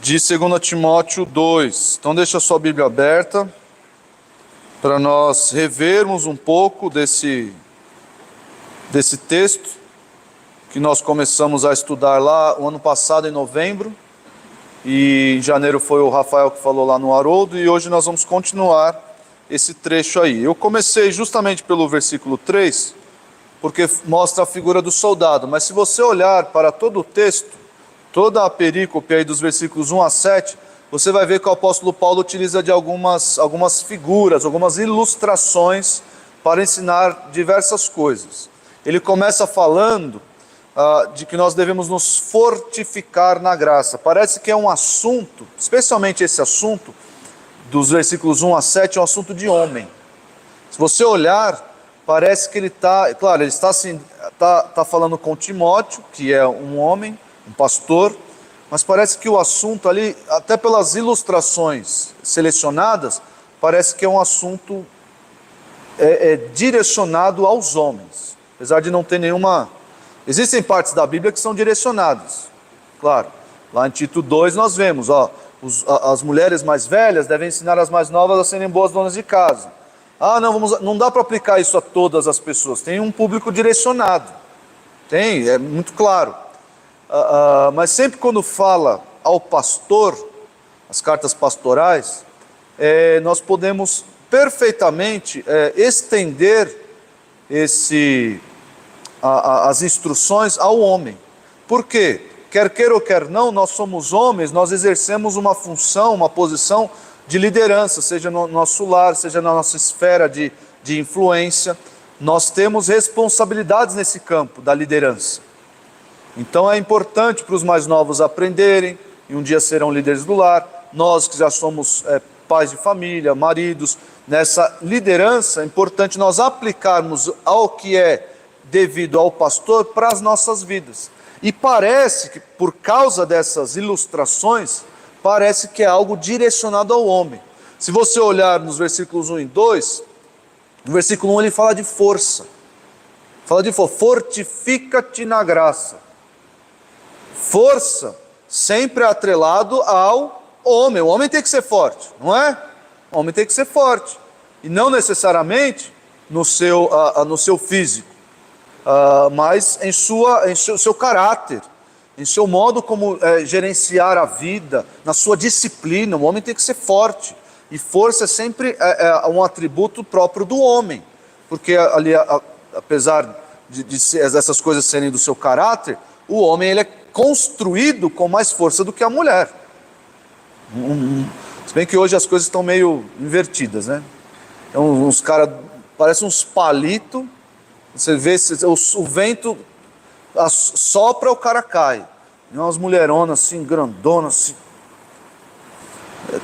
de 2 Timóteo 2. Então deixa a sua Bíblia aberta para nós revermos um pouco desse texto que nós começamos a estudar lá o ano passado em novembro, e em janeiro foi o Rafael que falou lá no Haroldo, e hoje nós vamos continuar esse trecho aí. Eu comecei justamente pelo versículo 3, porque mostra a figura do soldado, mas se você olhar para todo o texto, toda a perícope aí dos versículos 1 a 7, você vai ver que o apóstolo Paulo utiliza de algumas figuras, algumas ilustrações para ensinar diversas coisas. Ele começa falando de que nós devemos nos fortificar na graça. Parece que é um assunto, especialmente esse assunto, dos versículos 1 a 7, é um assunto de homem. Se você olhar, parece que ele está, claro, ele está assim, tá falando com Timóteo, que é um homem, um pastor, mas parece que o assunto ali, até pelas ilustrações selecionadas, parece que é um assunto direcionado aos homens, apesar de não ter nenhuma... Existem partes da Bíblia que são direcionadas, claro. Lá em Tito 2 nós vemos, as mulheres mais velhas devem ensinar as mais novas a serem boas donas de casa. Não dá para aplicar isso a todas as pessoas, tem um público direcionado, é muito claro. Mas sempre quando fala ao pastor, as cartas pastorais, nós podemos perfeitamente estender as instruções ao homem. Por quê? Quer queira ou quer não, nós somos homens, nós exercemos uma função, uma posição de liderança, seja no nosso lar, seja na nossa esfera de influência. Nós temos responsabilidades nesse campo da liderança. Então é importante para os mais novos aprenderem, e um dia serão líderes do lar. Nós que já somos pais de família, maridos, nessa liderança é importante nós aplicarmos ao que é devido ao pastor para as nossas vidas. E parece que, por causa dessas ilustrações, parece que é algo direcionado ao homem. Se você olhar nos versículos 1 e 2, no versículo 1 ele fala de força. Fala de fortifica-te na graça. Força sempre atrelado ao homem. O homem tem que ser forte, não é? O homem tem que ser forte. E não necessariamente no seu físico, mas em seu caráter, em seu modo como gerenciar a vida, na sua disciplina. O homem tem que ser forte. E força é sempre um atributo próprio do homem. Porque ali, apesar de essas coisas serem do seu caráter, o homem ele é construído com mais força do que a mulher. Se bem que hoje as coisas estão meio invertidas, né? Então, uns caras, parecem uns palitos, você vê o vento sopra, o cara cai. E umas mulheronas assim, grandonas, assim.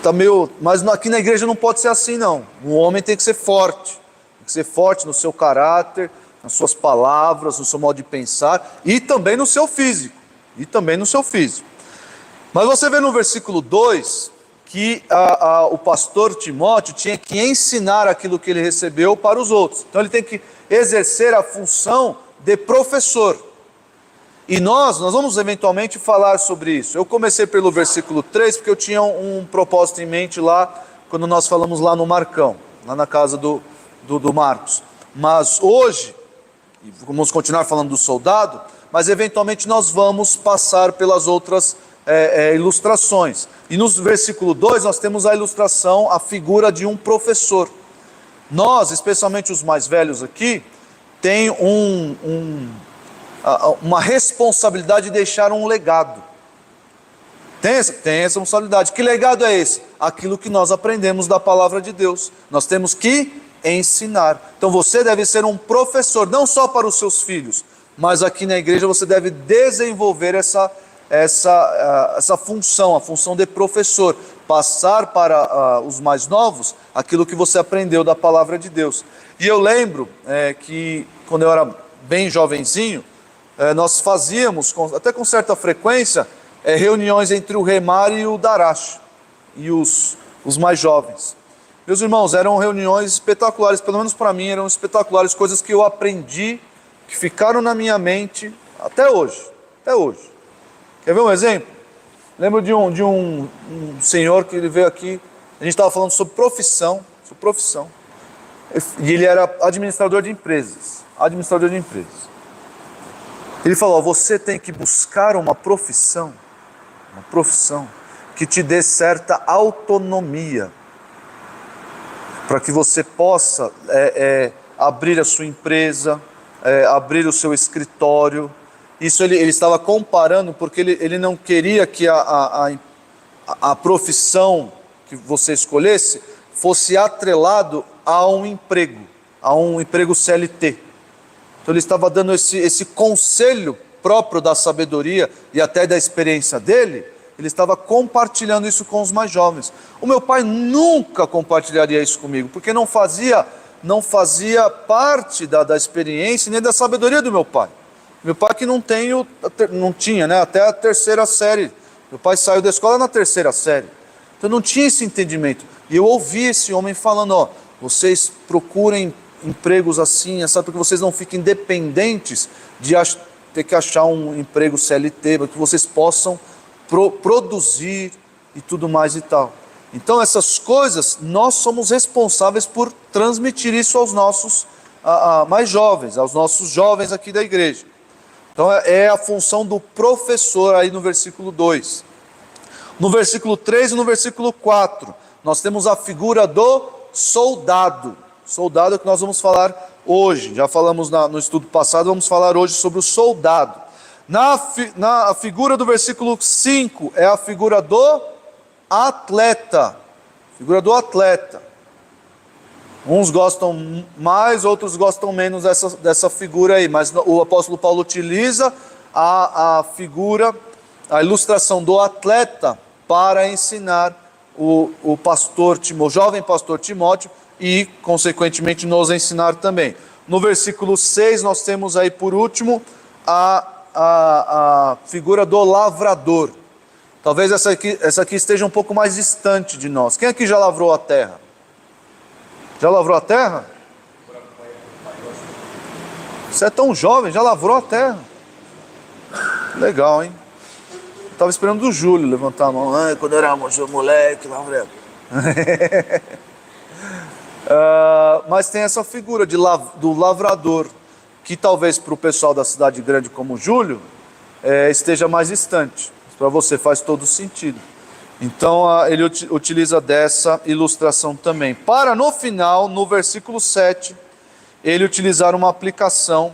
Tá meio... Mas aqui na igreja não pode ser assim, não. O homem tem que ser forte. Tem que ser forte no seu caráter, nas suas palavras, no seu modo de pensar, e também no seu físico. Mas você vê no versículo 2 que o pastor Timóteo tinha que ensinar aquilo que ele recebeu para os outros. Então ele tem que exercer a função de professor. E nós vamos eventualmente falar sobre isso. Eu comecei pelo versículo 3 porque eu tinha um propósito em mente lá, quando nós falamos lá no Marcão, lá na casa do Marcos. Mas hoje, vamos continuar falando do soldado, mas eventualmente nós vamos passar pelas outras ilustrações. E no versículo 2 nós temos a ilustração, a figura de um professor. Nós, especialmente os mais velhos aqui, tem uma responsabilidade de deixar um legado. Tem essa responsabilidade. Que legado é esse? Aquilo que nós aprendemos da palavra de Deus. Nós temos que ensinar. Então você deve ser um professor, não só para os seus filhos, mas aqui na igreja você deve desenvolver essa função, a função de professor, passar para os mais novos aquilo que você aprendeu da palavra de Deus. E eu lembro que quando eu era bem jovenzinho, nós fazíamos, até com certa frequência, reuniões entre o Remar e o Darash, e os mais jovens. Meus irmãos, eram reuniões espetaculares, pelo menos para mim eram espetaculares, coisas que eu aprendi, que ficaram na minha mente até hoje. Quer ver um exemplo? Lembro de um senhor que ele veio aqui, a gente estava falando sobre profissão, e ele era administrador de empresas. Ele falou, você tem que buscar uma profissão que te dê certa autonomia, para que você possa abrir a sua empresa, abrir o seu escritório. Isso ele estava comparando, porque ele não queria que a profissão que você escolhesse fosse atrelado a um emprego CLT. Então ele estava dando esse conselho próprio da sabedoria e até da experiência dele. Ele estava compartilhando isso com os mais jovens. O meu pai nunca compartilharia isso comigo, porque não fazia parte da experiência nem da sabedoria do meu pai. Meu pai que não tinha, né, até a terceira série. Meu pai saiu da escola na terceira série. Então não tinha esse entendimento. E eu ouvi esse homem falando, vocês procurem empregos assim, sabe, porque vocês não fiquem dependentes de ter que achar um emprego CLT, para que vocês possam produzir e tudo mais e tal. Então essas coisas, nós somos responsáveis por transmitir isso aos nossos mais jovens, aos nossos jovens aqui da igreja. Então é a função do professor aí no versículo 2. No versículo 3 e no versículo 4, nós temos a figura do soldado. Soldado é o que nós vamos falar hoje. Já falamos no estudo passado, vamos falar hoje sobre o soldado. Na figura do versículo 5 é a figura do atleta. Uns gostam mais, outros gostam menos dessa figura aí, mas o apóstolo Paulo utiliza a figura, a ilustração do atleta para ensinar o jovem pastor Timóteo e, consequentemente, nos ensinar também. No versículo 6 nós temos aí, por último, a figura do lavrador. Talvez essa aqui esteja um pouco mais distante de nós. Quem aqui já lavrou a terra? Já lavrou a terra? Você é tão jovem, já lavrou a terra. Legal, hein? Estava esperando do Júlio levantar a mão. Quando eu era moleque, lavrei. Mas tem essa figura do lavrador, que talvez para o pessoal da cidade grande como o Júlio, esteja mais distante. Para você faz todo sentido. Então ele utiliza dessa ilustração também. Para no final, no versículo 7, ele utilizar uma aplicação.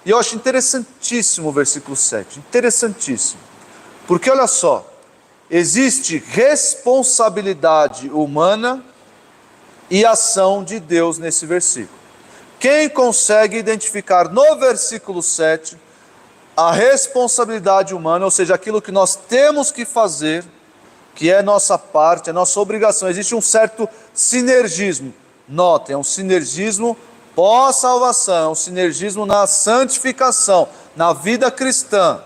E eu acho interessantíssimo o versículo 7. Interessantíssimo. Porque olha só, existe responsabilidade humana e ação de Deus nesse versículo. Quem consegue identificar no versículo 7 a responsabilidade humana, ou seja, aquilo que nós temos que fazer, que é nossa parte, é nossa obrigação. Existe um certo sinergismo. Notem, é um sinergismo pós-salvação, é um sinergismo na santificação, na vida cristã.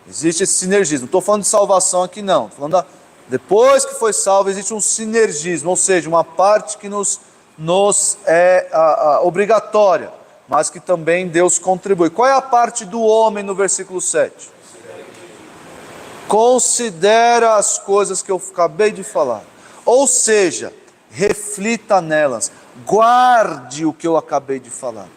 Existe esse sinergismo. Não estou falando de salvação aqui não. Estou falando depois que foi salvo, existe um sinergismo, ou seja, uma parte que nos é obrigatória, mas que também Deus contribui. Qual é a parte do homem no versículo 7? Considera as coisas que eu acabei de falar. Ou seja, reflita nelas. Guarde o que eu acabei de falar.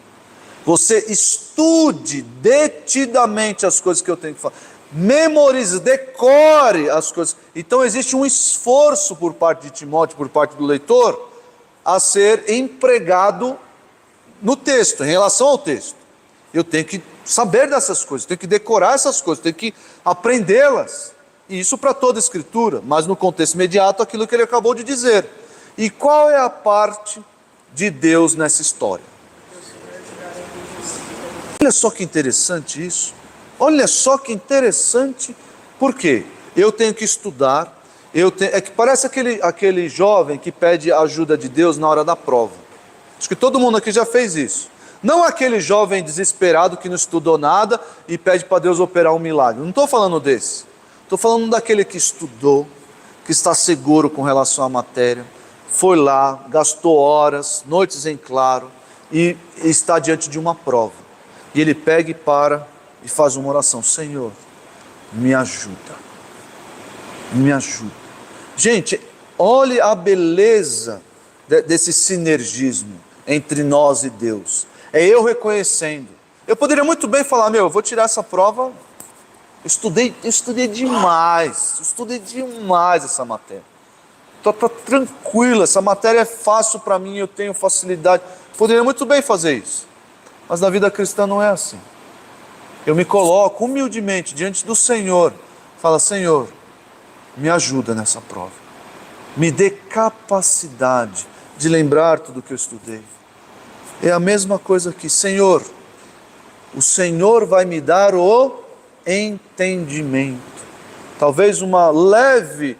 Você estude detidamente as coisas que eu tenho que falar. Memorize, decore as coisas. Então existe um esforço por parte de Timóteo, por parte do leitor, a ser empregado no texto, em relação ao texto. Eu tenho que saber dessas coisas, tenho que decorar essas coisas, tenho que aprendê-las. E isso para toda a escritura, mas no contexto imediato, aquilo que ele acabou de dizer. E qual é a parte de Deus nessa história? Olha só que interessante isso. Olha só que interessante. Por quê? Eu tenho que estudar. É que parece aquele jovem que pede a ajuda de Deus na hora da prova. Acho que todo mundo aqui já fez isso. Não aquele jovem desesperado que não estudou nada e pede para Deus operar um milagre. Não estou falando desse. Estou falando daquele que estudou, que está seguro com relação à matéria, foi lá, gastou horas, noites em claro, e está diante de uma prova. E ele pega e para e faz uma oração: Senhor, me ajuda. me ajuda. Gente, olhe a beleza desse sinergismo entre nós e Deus. É eu reconhecendo. Eu poderia muito bem falar, eu vou tirar essa prova. Eu estudei demais essa matéria. Tá tranquilo, essa matéria é fácil para mim, eu tenho facilidade. Poderia muito bem fazer isso. Mas na vida cristã não é assim. Eu me coloco humildemente diante do Senhor. Fala, Senhor, me ajuda nessa prova. Me dê capacidade de lembrar tudo o que eu estudei. É a mesma coisa aqui. Senhor, o Senhor vai me dar o entendimento. Talvez uma leve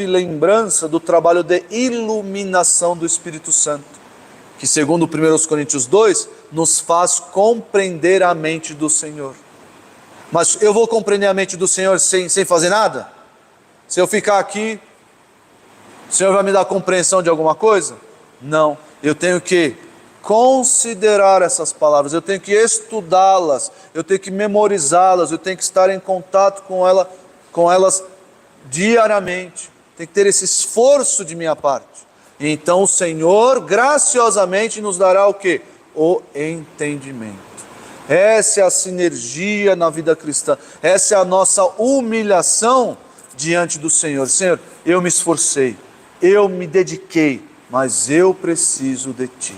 lembrança do trabalho de iluminação do Espírito Santo, que segundo 1 Coríntios 2, nos faz compreender a mente do Senhor. Mas eu vou compreender a mente do Senhor sem fazer nada? Se eu ficar aqui, o Senhor vai me dar compreensão de alguma coisa? Não, eu tenho que considerar essas palavras, eu tenho que estudá-las, eu tenho que memorizá-las, eu tenho que estar em contato com elas diariamente, tem que ter esse esforço de minha parte. E então o Senhor graciosamente nos dará o quê? O entendimento. Essa é a sinergia na vida cristã, essa é a nossa humilhação diante do Senhor. Senhor, eu me esforcei, eu me dediquei, mas eu preciso de Ti.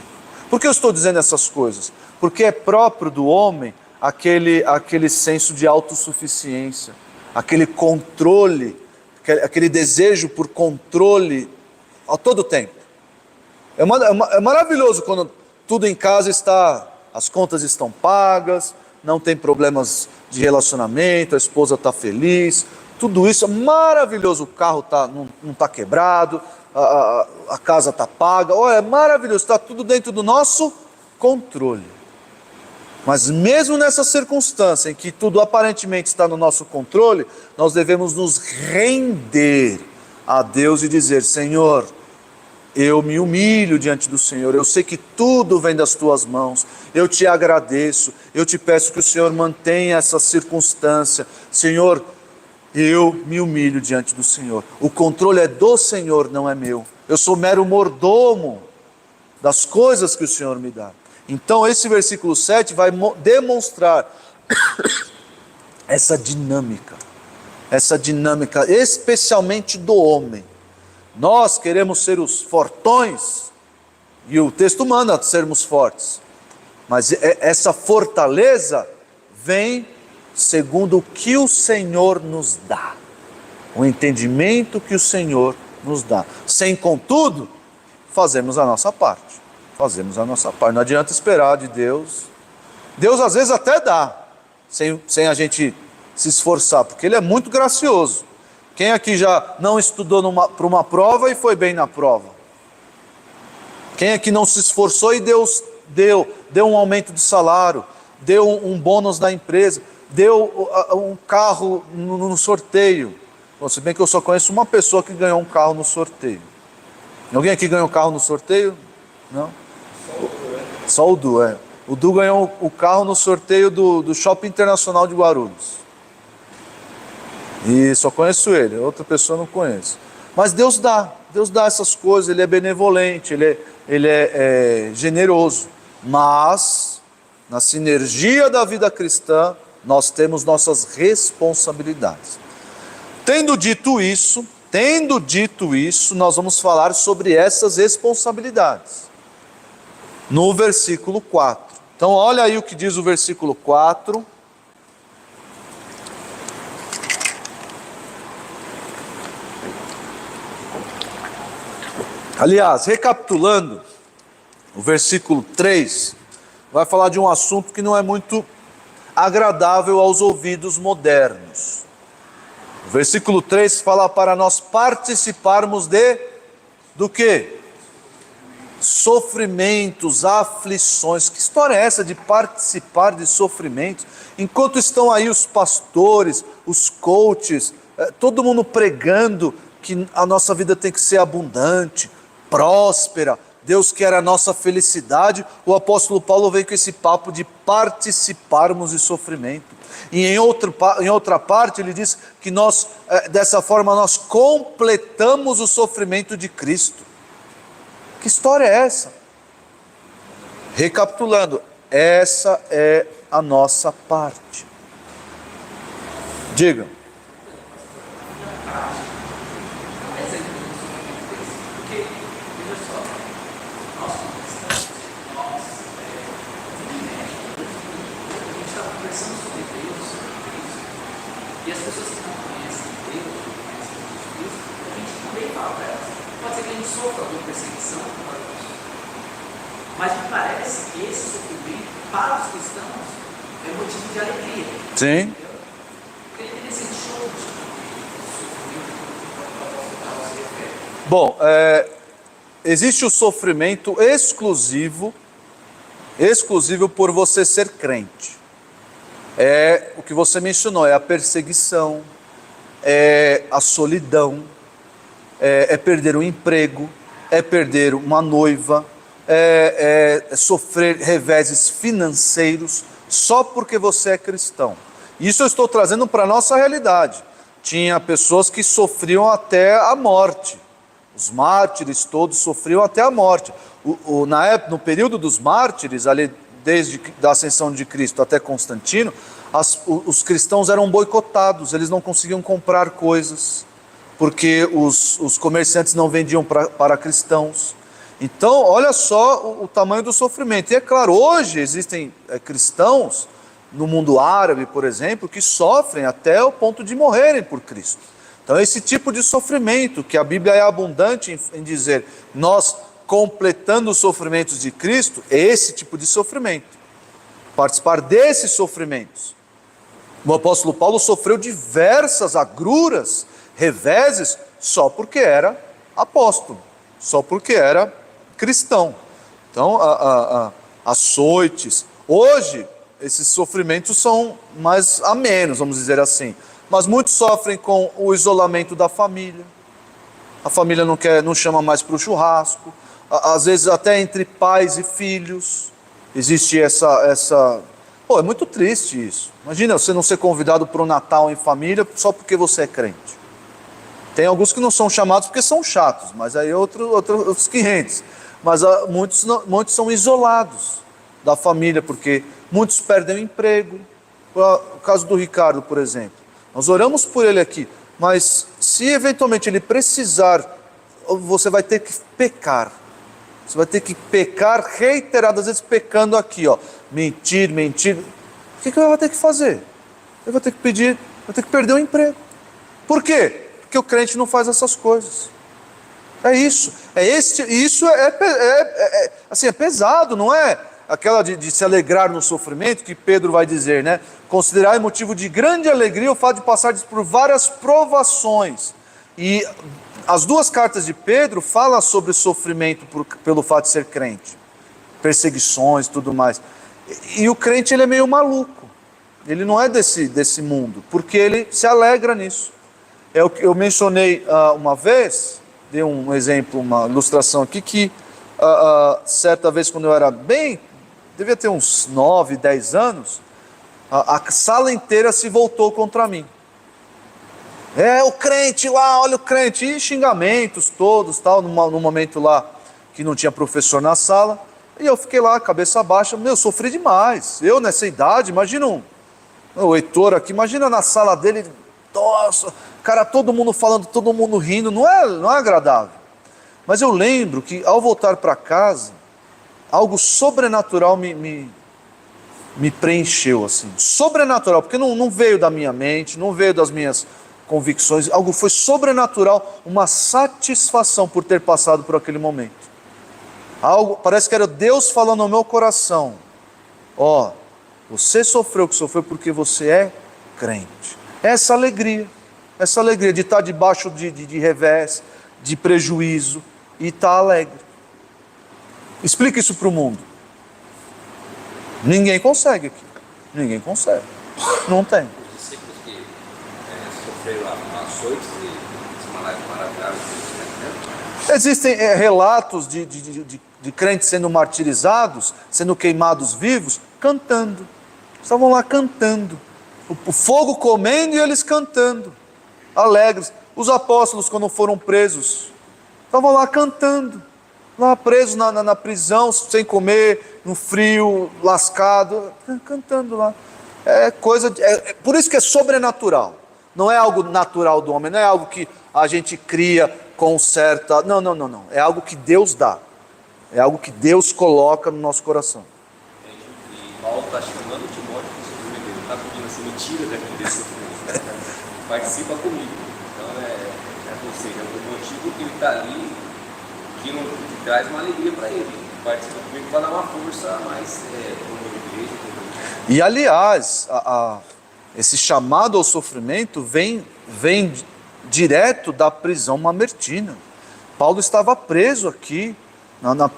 Por que eu estou dizendo essas coisas? Porque é próprio do homem aquele senso de autossuficiência, aquele controle, aquele desejo por controle a todo tempo. É maravilhoso quando tudo em casa as contas estão pagas, não tem problemas de relacionamento, a esposa está feliz, tudo isso é maravilhoso, o carro não está quebrado, a casa está paga, é maravilhoso, está tudo dentro do nosso controle. Mas mesmo nessa circunstância em que tudo aparentemente está no nosso controle, nós devemos nos render a Deus e dizer, Senhor, eu me humilho diante do Senhor, eu sei que tudo vem das Tuas mãos, eu Te agradeço, eu Te peço que o Senhor mantenha essa circunstância. Senhor, eu me humilho diante do Senhor, o controle é do Senhor, não é meu, eu sou mero mordomo das coisas que o Senhor me dá. Então esse versículo 7 vai demonstrar essa dinâmica especialmente do homem. Nós queremos ser os fortões, e o texto manda sermos fortes, mas essa fortaleza vem segundo o que o Senhor nos dá, o entendimento que o Senhor nos dá. Sem contudo, fazemos a nossa parte. Não adianta esperar de Deus. Deus às vezes até dá, sem a gente se esforçar, porque Ele é muito gracioso. Quem aqui já não estudou para uma prova e foi bem na prova? Quem aqui não se esforçou e Deus deu um aumento de salário, deu um bônus da empresa, deu um carro no sorteio? Bom, se bem que eu só conheço uma pessoa que ganhou um carro no sorteio. Alguém aqui ganhou um carro no sorteio? Não? Só o Du, O Du ganhou o carro no sorteio do Shopping Internacional de Guarulhos. E só conheço ele, outra pessoa não conheço. Mas Deus dá essas coisas, Ele é benevolente, Ele é generoso. Mas, na sinergia da vida cristã, nós temos nossas responsabilidades. Tendo dito isso, nós vamos falar sobre essas responsabilidades. No versículo 4. Então olha aí o que diz o versículo 4. Aliás, recapitulando, o versículo 3 vai falar de um assunto que não é muito agradável aos ouvidos modernos. O versículo 3 fala para nós participarmos do quê? Sofrimentos, aflições. Que história é essa de participar de sofrimentos? Enquanto estão aí os pastores, os coaches, todo mundo pregando que a nossa vida tem que ser abundante, próspera, Deus quer a nossa felicidade. O apóstolo Paulo veio com esse papo de participarmos de sofrimento. E em outra parte ele diz que nós, dessa forma, nós completamos o sofrimento de Cristo. Que história é essa? Recapitulando, essa é a nossa parte. Diga. E as pessoas que não conhecem Deus, não conhecem Jesus Cristo, a gente também fala para elas. Pode ser que a gente sofra alguma perseguição por causa disso. Mas me parece que esse sofrimento, para os cristãos, é motivo de alegria. Sim. Porque ele sente show de sofrimento que o apóstolo Paulo se refere. Bom, existe o sofrimento exclusivo por você ser crente. É o que você mencionou, é a perseguição, é a solidão, é perder um emprego, é perder uma noiva, é sofrer reveses financeiros só porque você é cristão. Isso eu estou trazendo para a nossa realidade. Tinha pessoas que sofriam até a morte. Os mártires todos sofriam até a morte. Na época, no período dos mártires, ali desde a ascensão de Cristo até Constantino, os cristãos eram boicotados, eles não conseguiam comprar coisas, porque os comerciantes não vendiam para cristãos. Então, olha só o tamanho do sofrimento. E é claro, hoje existem cristãos, no mundo árabe, por exemplo, que sofrem até o ponto de morrerem por Cristo. Então, esse tipo de sofrimento, que a Bíblia é abundante em dizer, nós completando os sofrimentos de Cristo, é esse tipo de sofrimento. Participar desses sofrimentos. O apóstolo Paulo sofreu diversas agruras, reveses, só porque era apóstolo, só porque era cristão. Então, açoites. Hoje, esses sofrimentos são mais amenos, vamos dizer assim. Mas muitos sofrem com o isolamento da família. A família não chama mais para o churrasco. Às vezes até entre pais e filhos existe essa... Pô, é muito triste isso. Imagina você não ser convidado para o Natal em família só porque você é crente. Tem alguns que não são chamados porque são chatos, mas aí outros 500. Mas muitos são isolados da família, porque muitos perdem o emprego. O caso do Ricardo, por exemplo. Nós oramos por ele aqui, mas se eventualmente ele precisar, você vai ter que pecar. Você vai ter que pecar reiteradas vezes, pecando aqui, ó. Mentir. O que ele vai ter que fazer? Ele vai ter que pedir, vai ter que perder o emprego. Por quê? Porque o crente não faz essas coisas. É isso. Isso assim, é pesado, não é? Aquela de se alegrar no sofrimento, que Pedro vai dizer, né? Considerai motivo de grande alegria o fato de passar por várias provações. E as duas cartas de Pedro falam sobre sofrimento pelo fato de ser crente. Perseguições e tudo mais. E o crente, ele é meio maluco. Ele não é desse mundo, porque ele se alegra nisso. Eu mencionei uma vez, dei um exemplo, uma ilustração aqui, que certa vez quando eu era devia ter uns 9, 10 anos, a sala inteira se voltou contra mim. O crente lá, olha o crente, e xingamentos todos, tal, no momento lá que não tinha professor na sala, e eu fiquei lá, cabeça baixa, sofri demais. Eu nessa idade, imagina o Heitor aqui, imagina na sala dele, nossa, cara, todo mundo falando, todo mundo rindo, não é agradável. Mas eu lembro que ao voltar para casa, algo sobrenatural me preencheu, assim, sobrenatural, porque não veio da minha mente, não veio das minhas convicções, algo foi sobrenatural, uma satisfação por ter passado por aquele momento. Parece que era Deus falando ao meu coração, você sofreu o que sofreu porque você é crente. Essa alegria de estar debaixo de revés, de prejuízo, e estar alegre. Explica isso para o mundo. Ninguém consegue aqui. Ninguém consegue. Não tem. Os discípulos que sofreram açoites e os malaios maravilharam, Existem relatos de crentes sendo martirizados, sendo queimados vivos, cantando. Estavam lá cantando. O fogo comendo e eles cantando, alegres. Os apóstolos, quando foram presos, estavam lá cantando, lá presos na prisão, sem comer, no frio, lascado, cantando lá. Por isso que é sobrenatural. Não é algo natural do homem, não é algo que a gente cria com certa... Não. É algo que Deus dá. É algo que Deus coloca no nosso coração. E Paulo está chamando Timóteo para o sofrimento. Ele está pedindo assim, me tira daqui desse sofrimento. Participa comigo. Então, ou seja, o motivo que ele está ali, que traz uma alegria para ele. Participa comigo para dar uma força a mais como igreja. E aliás, esse chamado ao sofrimento vem direto da prisão mamertina. Paulo estava preso aqui,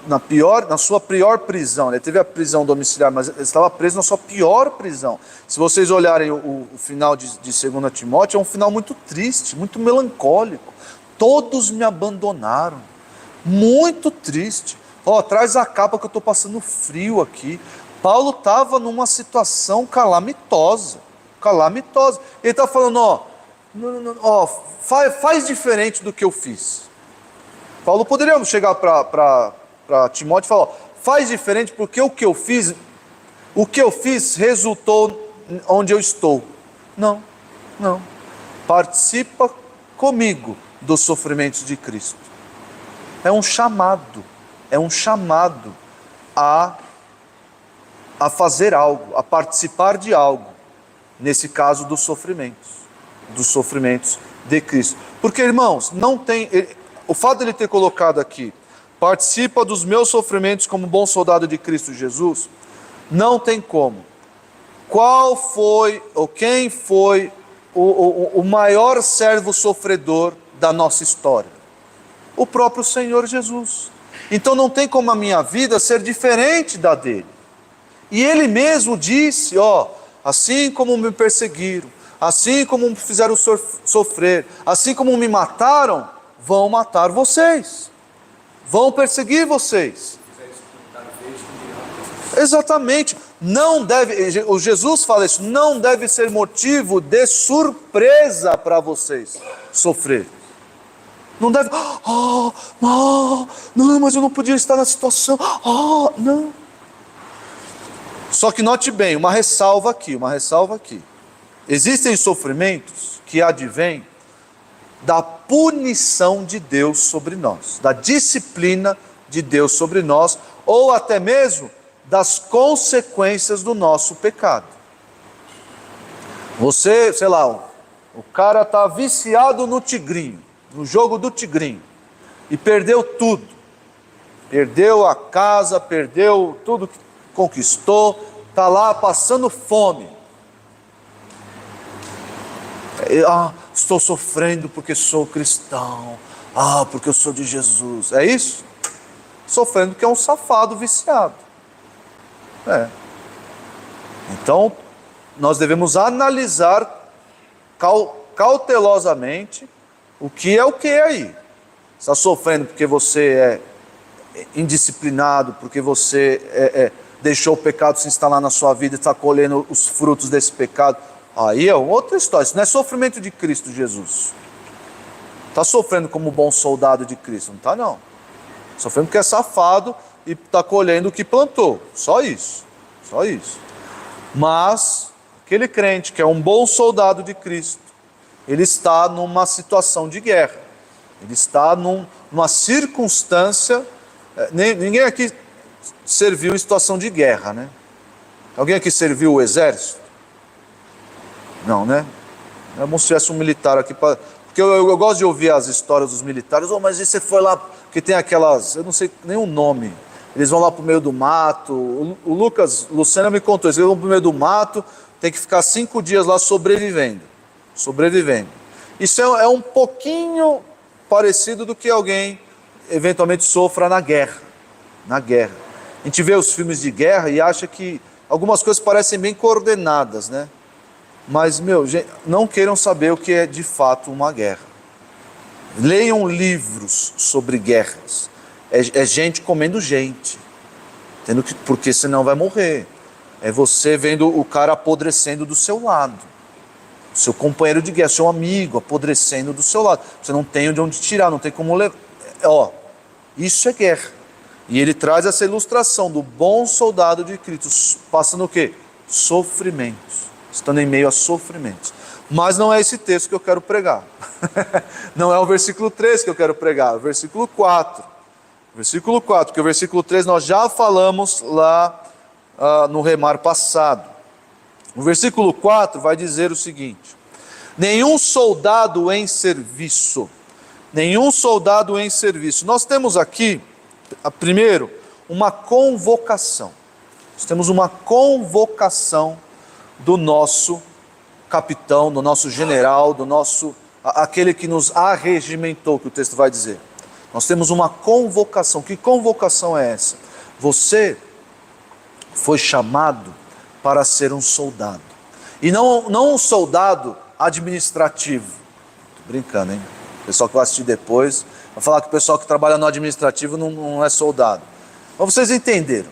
na sua pior prisão. Ele teve a prisão domiciliar, mas ele estava preso na sua pior prisão. Se vocês olharem o final de 2 Timóteo, é um final muito triste, muito melancólico. Todos me abandonaram. Muito triste. Traz a capa que eu estou passando frio aqui. Paulo estava numa situação calamitosa. Ele está falando, faz diferente do que eu fiz. Paulo poderia chegar para Timóteo e falar, faz diferente porque o que eu fiz resultou onde eu estou. Não. Participa comigo dos sofrimentos de Cristo. É um chamado a fazer algo, a participar de algo, nesse caso dos sofrimentos de Cristo. Porque, irmãos, o fato de ele ter colocado aqui, participa dos meus sofrimentos como bom soldado de Cristo Jesus, não tem como. Qual foi, ou quem foi o maior servo sofredor da nossa história? O próprio Senhor Jesus. Então não tem como a minha vida ser diferente da dele. E ele mesmo disse, assim como me perseguiram, assim como me fizeram sofrer, assim como me mataram, vão matar vocês. Vão perseguir vocês. Exatamente. O Jesus fala isso, não deve ser motivo de surpresa para vocês sofrer. Não deve, não, mas eu não podia estar na situação, não. Só que note bem, uma ressalva aqui. Existem sofrimentos que advêm da punição de Deus sobre nós, da disciplina de Deus sobre nós, ou até mesmo das consequências do nosso pecado. Você, o cara está viciado no tigrinho, no jogo do tigrinho, e perdeu tudo. Perdeu a casa, perdeu tudo que conquistou, está lá passando fome. Estou sofrendo porque sou cristão, porque eu sou de Jesus. É isso? Sofrendo porque é um safado viciado. Então, nós devemos analisar cautelosamente o que é aí. Está sofrendo porque você é indisciplinado, porque você deixou o pecado se instalar na sua vida e está colhendo os frutos desse pecado. Aí é outra história. Isso não é sofrimento de Cristo Jesus. Está sofrendo como bom soldado de Cristo? Não está, não. Sofrendo porque é safado e está colhendo o que plantou. Só isso. Mas aquele crente que é um bom soldado de Cristo, ele está numa situação de guerra. Ele está numa circunstância... Ninguém aqui serviu em situação de guerra, né? Alguém aqui serviu o exército? Não, né? É bom se tivesse um militar aqui, porque eu gosto de ouvir as histórias dos militares. Mas você foi lá, porque tem aquelas, eu não sei nem o nome, eles vão lá para o meio do mato. O Luciano me contou isso, eles vão para o meio do mato, tem que ficar 5 dias lá sobrevivendo. Isso é um pouquinho parecido do que alguém eventualmente sofra na guerra. A gente vê os filmes de guerra e acha que algumas coisas parecem bem coordenadas, né? Mas, gente, não queiram saber o que é de fato uma guerra. Leiam livros sobre guerras. É gente comendo gente. Porque senão vai morrer. É você vendo o cara apodrecendo do seu lado. Seu companheiro de guerra, seu amigo apodrecendo do seu lado. Você não tem de onde tirar, não tem como levar. Isso é guerra. E ele traz essa ilustração do bom soldado de Cristo, passando o quê? Sofrimentos. Estando em meio a sofrimentos. Mas não é esse texto que eu quero pregar. Não é o versículo 3 que eu quero pregar, é o versículo 4. Versículo 4, porque o versículo 3 nós já falamos lá no remar passado. O versículo 4 vai dizer o seguinte: nenhum soldado em serviço. Nenhum soldado em serviço. Nós temos aqui, primeiro, uma convocação. Nós temos uma convocação do nosso capitão, do nosso general, aquele que nos arregimentou, que o texto vai dizer. Nós temos uma convocação. Que convocação é essa? Você foi chamado para ser um soldado. E não um soldado administrativo. Estou brincando, hein? O pessoal que vai assistir depois vai falar que o pessoal que trabalha no administrativo não é soldado. Mas vocês entenderam.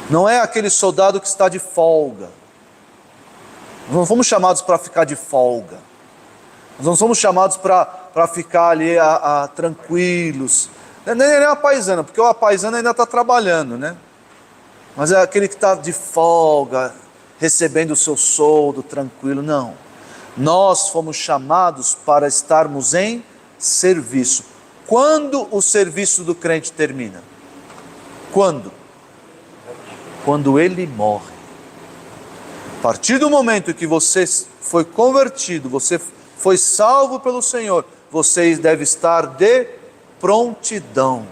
Não é aquele soldado que está de folga. Nós não fomos chamados para ficar de folga. Nós não somos chamados para ficar ali tranquilos. Nem a paisana, porque a paisana ainda está trabalhando, né? Mas é aquele que está de folga, recebendo o seu soldo, tranquilo. Não. Nós fomos chamados para estarmos em serviço. Quando o serviço do crente termina? Quando? Quando ele morre. A partir do momento em que você foi convertido, você foi salvo pelo Senhor, você deve estar de prontidão,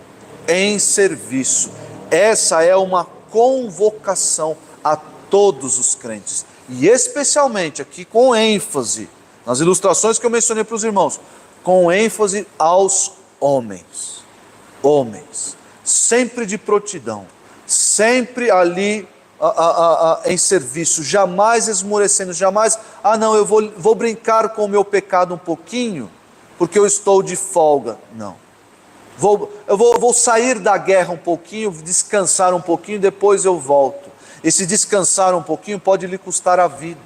em serviço. Essa é uma convocação a todos os crentes. E especialmente aqui com ênfase, nas ilustrações que eu mencionei para os irmãos, com ênfase aos homens. Homens, sempre de prontidão, sempre ali em serviço, jamais esmorecendo, jamais, não, eu vou brincar com o meu pecado um pouquinho, porque eu estou de folga. Não. Eu vou sair da guerra um pouquinho, descansar um pouquinho, depois eu volto. Esse descansar um pouquinho pode lhe custar a vida.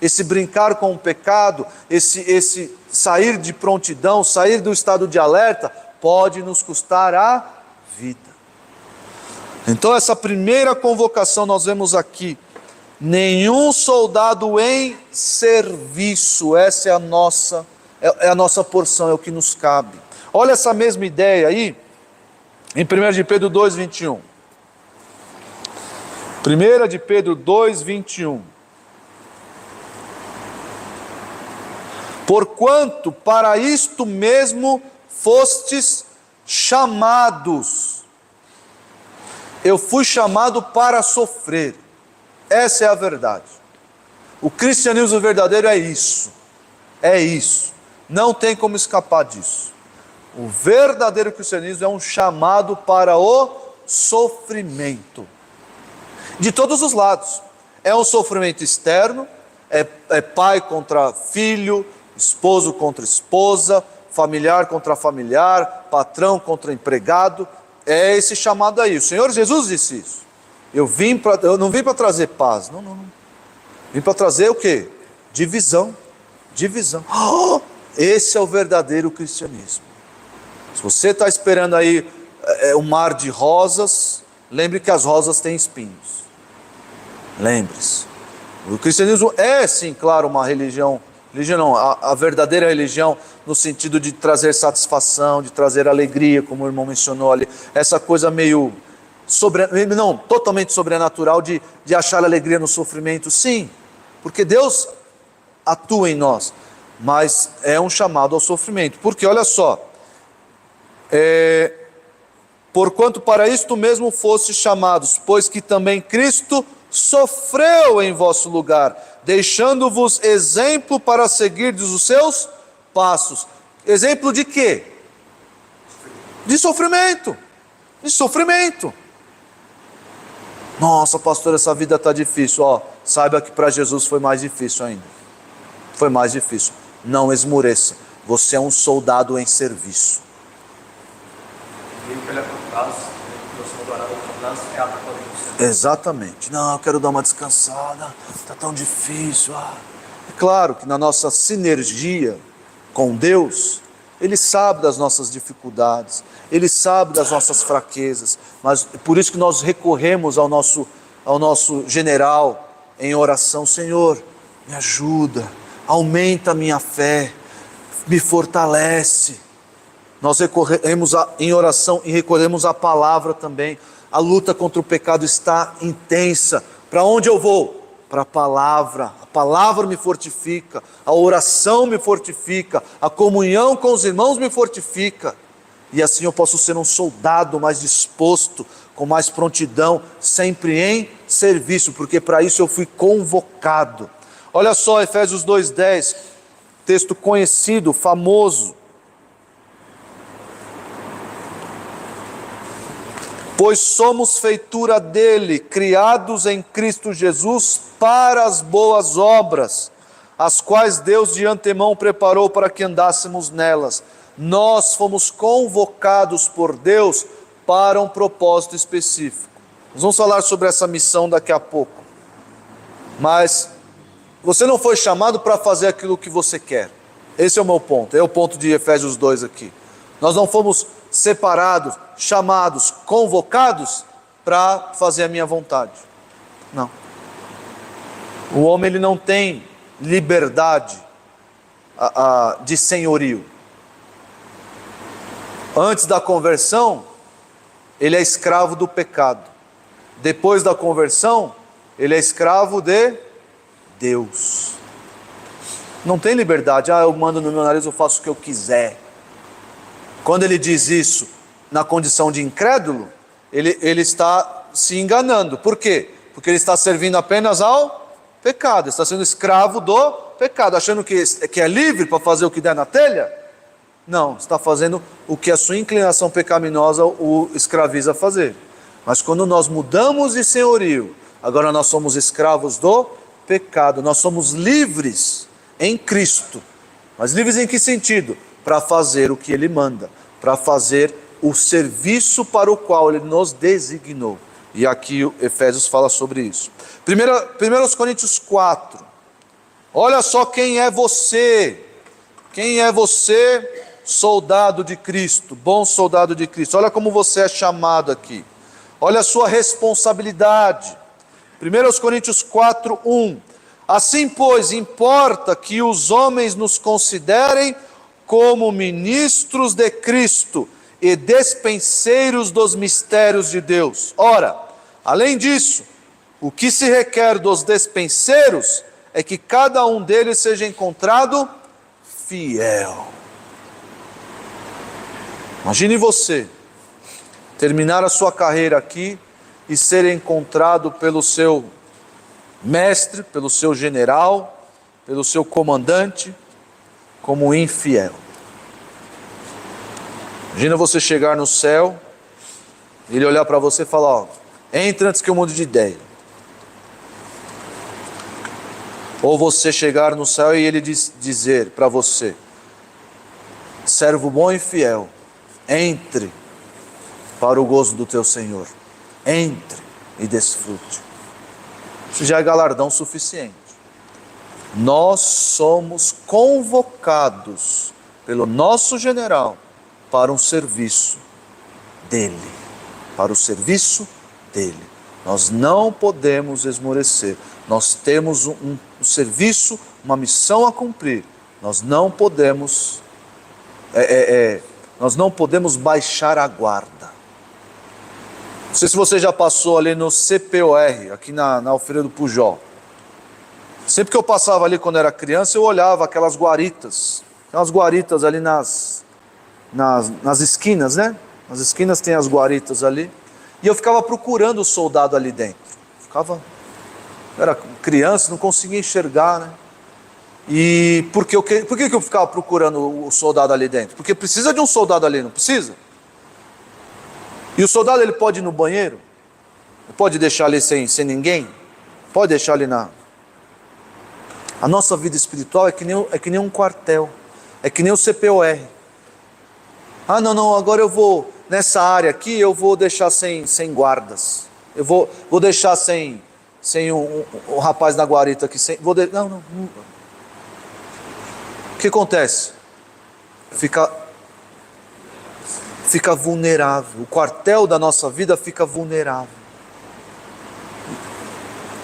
Esse brincar com o pecado, esse sair de prontidão, sair do estado de alerta, pode nos custar a vida. Então essa primeira convocação nós vemos aqui: nenhum soldado em serviço. Essa é a nossa porção, é o que nos cabe. Olha essa mesma ideia aí, em 1 de Pedro 2, 21. 1 de Pedro 2, 21. Porquanto para isto mesmo fostes chamados. Eu fui chamado para sofrer. Essa é a verdade. O cristianismo verdadeiro é isso. É isso. Não tem como escapar disso. O verdadeiro cristianismo é um chamado para o sofrimento. De todos os lados. É um sofrimento externo, é pai contra filho, esposo contra esposa, familiar contra familiar, patrão contra empregado. É esse chamado aí. O Senhor Jesus disse isso. Eu não vim para trazer paz. Não. Vim para trazer o quê? Divisão. Divisão. Esse é o verdadeiro cristianismo. Se você está esperando aí um mar de rosas, lembre que as rosas têm espinhos. Lembre-se. O cristianismo é, sim, claro, uma religião. Religião não, a verdadeira religião, no sentido de trazer satisfação, de trazer alegria, como o irmão mencionou ali. Essa coisa meio, totalmente sobrenatural de achar alegria no sofrimento. Sim, porque Deus atua em nós, mas é um chamado ao sofrimento. Porque olha só, porquanto para isto mesmo fostes chamados, pois que também Cristo sofreu em vosso lugar, deixando-vos exemplo para seguirdes os seus passos. Exemplo de quê? De sofrimento. De sofrimento. Nossa, pastor, essa vida está difícil. Saiba que para Jesus foi mais difícil ainda. Foi mais difícil. Não esmoreça. Você é um soldado em serviço. Meio que ele é caso, eu sou adorado, é a Exatamente. Não, eu quero dar uma descansada, está tão difícil. É claro que na nossa sinergia com Deus, Ele sabe das nossas dificuldades, Ele sabe das nossas fraquezas, mas é por isso que nós recorremos ao nosso general em oração. Senhor, me ajuda, aumenta a minha fé, me fortalece. Nós recorremos em oração e recorremos à palavra também. A luta contra o pecado está intensa. Para onde eu vou? Para a palavra me fortifica, a oração me fortifica, a comunhão com os irmãos me fortifica, e assim eu posso ser um soldado mais disposto, com mais prontidão, sempre em serviço, porque para isso eu fui convocado. Olha só, Efésios 2:10, texto conhecido, famoso. Pois somos feitura dele, criados em Cristo Jesus para as boas obras, as quais Deus de antemão preparou para que andássemos nelas. Nós fomos convocados por Deus para um propósito específico. Nós vamos falar sobre essa missão daqui a pouco. Mas você não foi chamado para fazer aquilo que você quer. Esse é o meu ponto, é o ponto de Efésios 2 aqui. Nós não fomos separados, chamados, convocados para fazer a minha vontade. Não. O homem ele não tem liberdade de senhorio. Antes da conversão, ele é escravo do pecado. Depois da conversão, ele é escravo de Deus. Não tem liberdade. Eu mando no meu nariz, eu faço o que eu quiser. Quando ele diz isso na condição de incrédulo, ele está se enganando. Por quê? Porque ele está servindo apenas ao pecado, está sendo escravo do pecado, achando que é livre para fazer o que der na telha. Não, está fazendo o que a sua inclinação pecaminosa o escraviza a fazer. Mas quando nós mudamos de senhorio, agora nós somos escravos do pecado, nós somos livres em Cristo. Mas livres em que sentido? Para fazer o que Ele manda, para fazer o serviço para o qual Ele nos designou. E aqui o Efésios fala sobre isso. 1 Coríntios 4. Olha só quem é você. Quem é você, soldado de Cristo, bom soldado de Cristo. Olha como você é chamado aqui. Olha a sua responsabilidade. 1 Coríntios 4, 1. Assim, pois, importa que os homens nos considerem como ministros de Cristo e despenseiros dos mistérios de Deus. Ora, além disso, o que se requer dos despenseiros é que cada um deles seja encontrado fiel. Imagine você terminar a sua carreira aqui e ser encontrado pelo seu mestre, pelo seu general, pelo seu comandante, como infiel. Imagina você chegar no céu, ele olhar para você e falar: entra antes que eu mude de ideia. Ou você chegar no céu e ele dizer para você: servo bom e fiel, entre para o gozo do teu Senhor, entre e desfrute. Isso já é galardão suficiente. Nós somos convocados pelo nosso general para um serviço dele, para o serviço dele. Nós não podemos esmorecer. Nós temos um serviço, uma missão a cumprir. Nós não podemos baixar a guarda. Não sei se você já passou ali no CPOR, aqui na Alfredo Pujol. Sempre que eu passava ali quando era criança, eu olhava aquelas guaritas. Tem umas guaritas ali nas esquinas, né? Nas esquinas tem as guaritas ali. E eu ficava procurando o soldado ali dentro. Eu era criança, não conseguia enxergar, né? E por que eu ficava procurando o soldado ali dentro? Porque precisa de um soldado ali, não precisa? E o soldado, ele pode ir no banheiro? Pode deixar ali sem ninguém? Pode deixar ali A nossa vida espiritual é que nem um quartel. É que nem o CPOR. Ah, não, agora eu vou, nessa área aqui, eu vou deixar sem guardas. Eu vou deixar sem o rapaz na guarita aqui. Não. O que acontece? Fica vulnerável. O quartel da nossa vida fica vulnerável.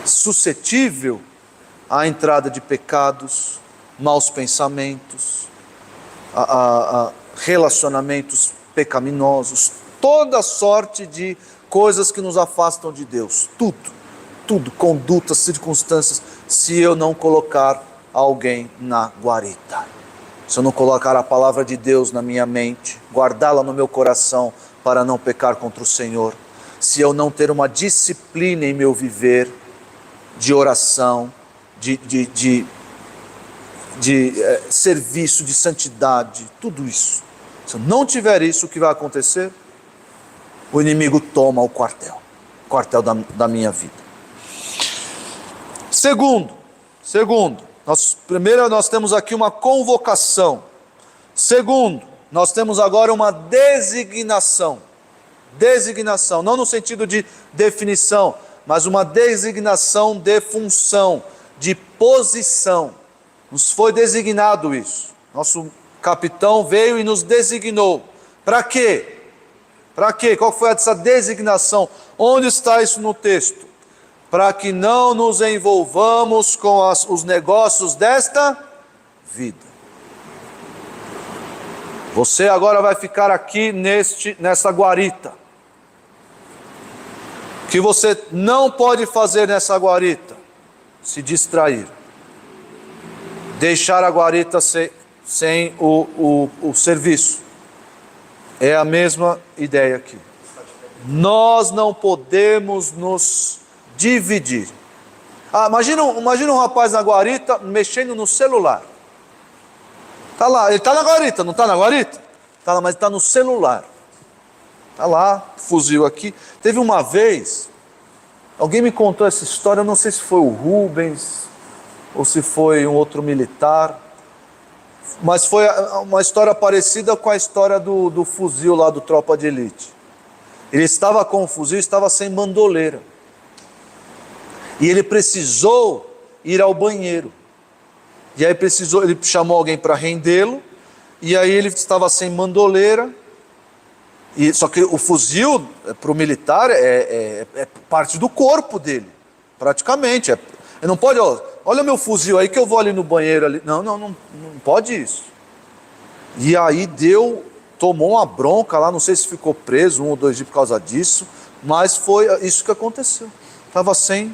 Suscetível à entrada de pecados, maus pensamentos, a relacionamentos pecaminosos, toda sorte de coisas que nos afastam de Deus. Tudo, condutas, circunstâncias, se eu não colocar alguém na guarita. Se eu não colocar a palavra de Deus na minha mente, guardá-la no meu coração para não pecar contra o Senhor. Se eu não ter uma disciplina em meu viver, de oração, de serviço, de santidade, tudo isso. Se eu não tiver isso, o que vai acontecer? O inimigo toma o quartel da minha vida. Segundo, primeiro nós temos aqui uma convocação. Segundo, nós temos agora uma designação. Designação, não no sentido de definição, mas uma designação de função, de posição. Nos foi designado isso. Nosso capitão veio e nos designou. Para quê? Para quê? Qual foi essa designação? Onde está isso no texto? Para que não nos envolvamos com os negócios desta vida. Você agora vai ficar aqui nessa guarita. O que você não pode fazer nessa guarita? Se distrair. Deixar a guarita sem o serviço. É a mesma ideia aqui. Nós não podemos nos dividir. Imagina um rapaz na guarita mexendo no celular. Está lá, ele está na guarita, não está na guarita? Está lá, mas está no celular. Está lá, fuzil aqui. Teve uma vez, alguém me contou essa história, eu não sei se foi o Rubens ou se foi um outro militar, mas foi uma história parecida com a história do fuzil lá do Tropa de Elite. Ele estava com o fuzil, estava sem bandoleira. E ele precisou ir ao banheiro. E aí ele chamou alguém para rendê-lo, e aí ele estava sem bandoleira. Só que o fuzil, para o militar, é parte do corpo dele, praticamente. Ele não pode, olha meu fuzil aí que eu vou ali no banheiro. Ali. Não pode isso. E aí tomou uma bronca lá, não sei se ficou preso 1 ou 2 dias por causa disso, mas foi isso que aconteceu. Estava sem.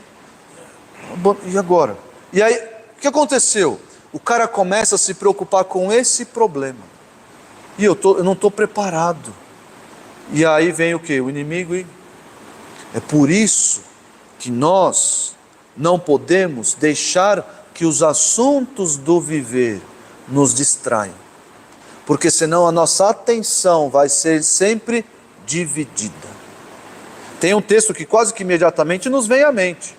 E agora? E aí, o que aconteceu? O cara começa a se preocupar com esse problema. E eu não estou preparado. E aí vem o quê? O inimigo. É por isso que nós não podemos deixar que os assuntos do viver nos distraiam. Porque senão a nossa atenção vai ser sempre dividida. Tem um texto que quase que imediatamente nos vem à mente.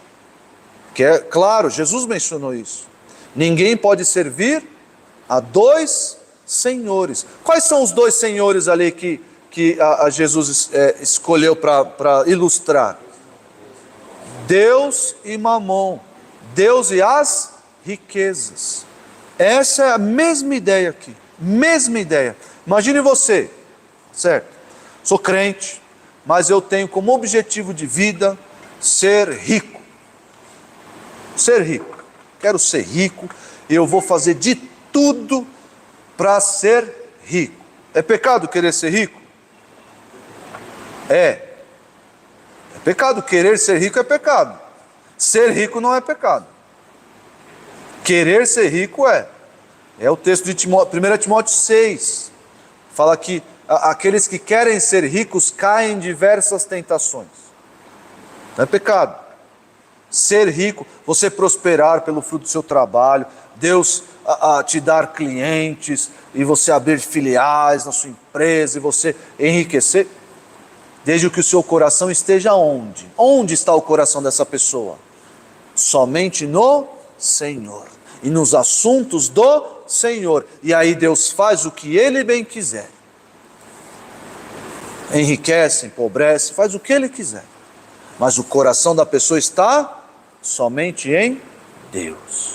Que é claro, Jesus mencionou isso. Ninguém pode servir a 2 senhores. Quais são os 2 senhores ali que Jesus escolheu para ilustrar? Deus e Mamon. Deus e as riquezas. Essa é a mesma ideia aqui. Mesma ideia. Imagine você, certo? Sou crente, mas eu tenho como objetivo de vida ser rico. Ser rico. Quero ser rico e eu vou fazer de tudo para ser rico. É pecado querer ser rico? É pecado. Querer ser rico é pecado. Ser rico não é pecado. Querer ser rico é o texto de 1 Timóteo 6. Fala que aqueles que querem ser ricos caem em diversas tentações. Não é pecado. Ser rico, você prosperar pelo fruto do seu trabalho, Deus te dar clientes, e você abrir filiais na sua empresa, e você enriquecer, desde que o seu coração esteja onde? Onde está o coração dessa pessoa? Somente no Senhor, e nos assuntos do Senhor. E aí Deus faz o que Ele bem quiser. Enriquece, empobrece, faz o que Ele quiser. Mas o coração da pessoa está somente em Deus.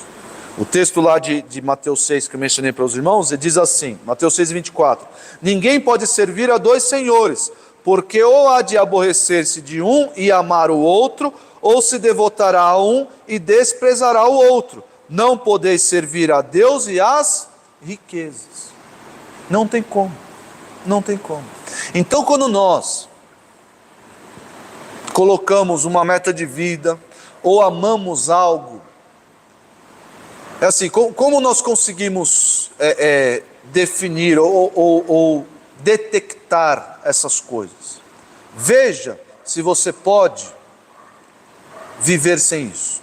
O texto lá de Mateus 6 que eu mencionei para os irmãos, ele diz assim, Mateus 6:24: ninguém pode servir a dois senhores, porque ou há de aborrecer-se de um e amar o outro, ou se devotará a um e desprezará o outro. Não podeis servir a Deus e às riquezas. Não tem como. Não tem como. Então, quando nós colocamos uma meta de vida, ou amamos algo, é assim, como nós conseguimos definir ou detectar essas coisas? Veja se você pode viver sem isso.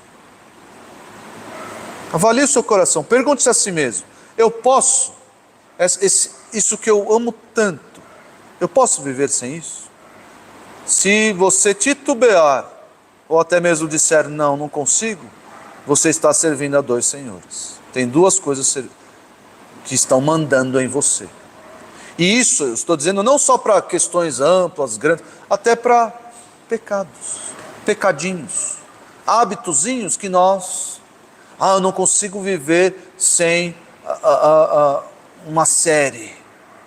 Avalie o seu coração, pergunte-se a si mesmo: eu posso, isso que eu amo tanto, eu posso viver sem isso? Se você titubear, ou até mesmo disser não, não consigo, você está servindo a dois senhores. Tem duas coisas que estão mandando em você. E isso eu estou dizendo não só para questões amplas, grandes, até para pecados, pecadinhos, hábitozinhos que nós... eu não consigo viver sem uma série.